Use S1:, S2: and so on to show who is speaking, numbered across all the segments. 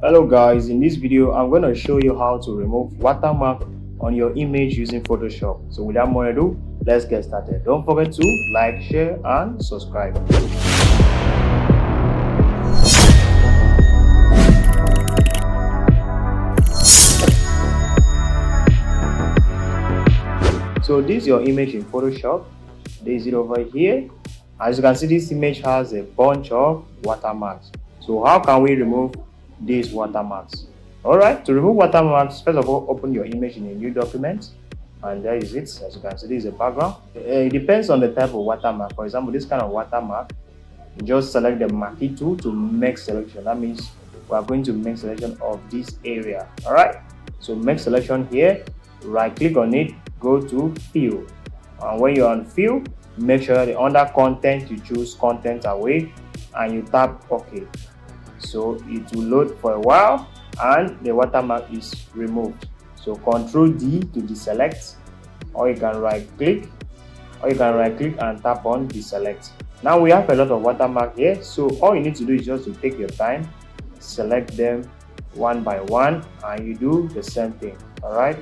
S1: Hello guys, in this video I'm going to show you how to remove watermark on your image using Photoshop. So without more ado, let's get started. Don't forget to like, share and subscribe. So this is your image in Photoshop. This is it over here. As you can see, this image has a bunch of watermarks. So how can we remove these watermarks? Alright, to remove watermarks, first of all, open your image in a new document, and there is it. As you can see, this is a background. It depends on the type of watermark. For example, this kind of watermark, just select the marquee tool to make selection. That means we are going to make selection of this area. Alright, so make selection here, right click on it, go to fill, and when you're on fill, make sure that under content you choose content away and you tap OK. So it will load for a while and the watermark is removed. So Ctrl D to deselect, or you can right click and tap on deselect. Now we have a lot of watermark here, so all you need to do is just to take your time, select them one by one, and you do the same thing. Alright,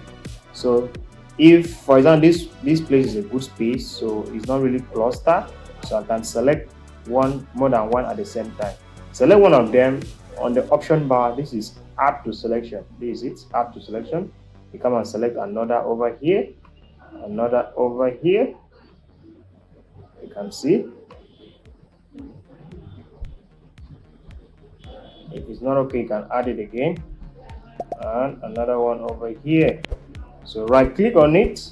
S1: so if for example this place is a good space, so it's not really clustered, so I can select more than one at the same time. Select one of them. On the option bar, this is add to selection. This is it, add to selection. You come and select another over here, another over here. You can see. If it's not okay, you can add it again, and another one over here. So right click on it,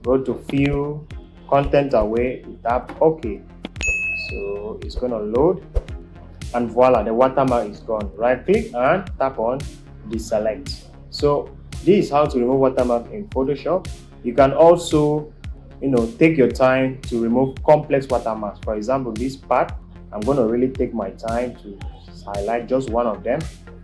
S1: go to fill, content away, tap OK. So it's gonna load, and voila, the watermark is gone. Right click and tap on deselect. So this is how to remove watermark in Photoshop. You can also take your time to remove complex watermarks. For example, this part, I'm going to really take my time to highlight just one of them.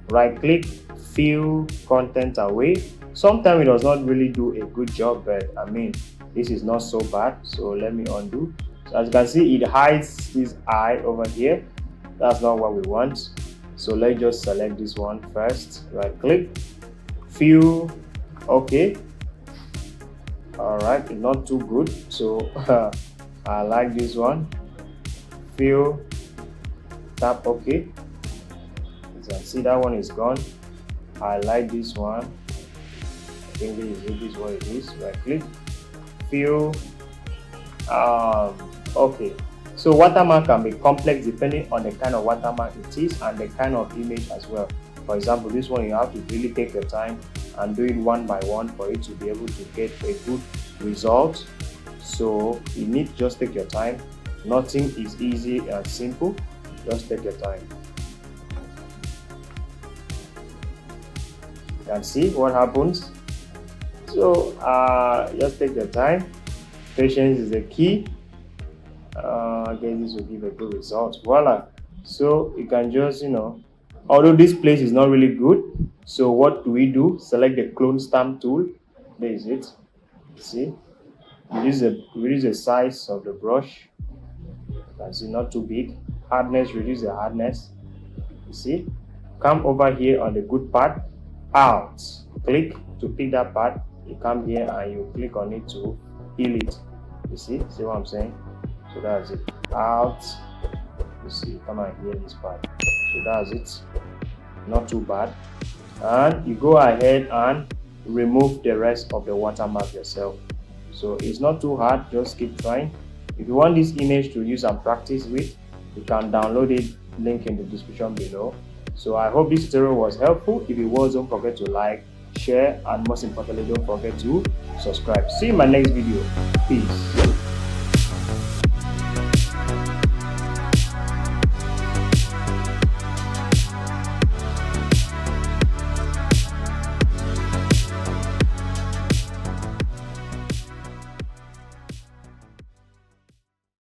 S1: Right click, fill, content away. Sometimes it does not really do a good job, but I mean, this is not so bad. So let me undo. So as you can see, it hides this eye over here. That's not what we want. So let's just select this one first. Right click, fill, okay. Alright, it's not too good, so I like this one. Fill, tap OK. As you can see, that one is gone. I like this one. I think this is what it is. Right click, fill, okay. So watermark can be complex depending on the kind of watermark it is and the kind of image as well. For example, this one you have to really take your time and do it one by one for it to be able to get a good result. So you need to just take your time. Nothing is easy and simple. Just take your time. You can see what happens. So just take your time. Patience is the key. Again, this will give a good result. Voila. So you can just although this place is not really good, so what do? Select the clone stamp tool. There is it. See, reduce the size of the brush. You can see, not too big. Hardness, reduce the hardness. You see, come over here on the good part, out, click to pick that part. You come here and you click on it to heal it. You see what I'm saying? So that's it. Out. You see, come and hear this part. So that's it. Not too bad. And you go ahead and remove the rest of the watermark yourself. So it's not too hard, just keep trying. If you want this image to use and practice with, you can download it, link in the description below. So I hope this tutorial was helpful. If it was, don't forget to like, share, and most importantly, don't forget to subscribe. See you in my next video. Peace.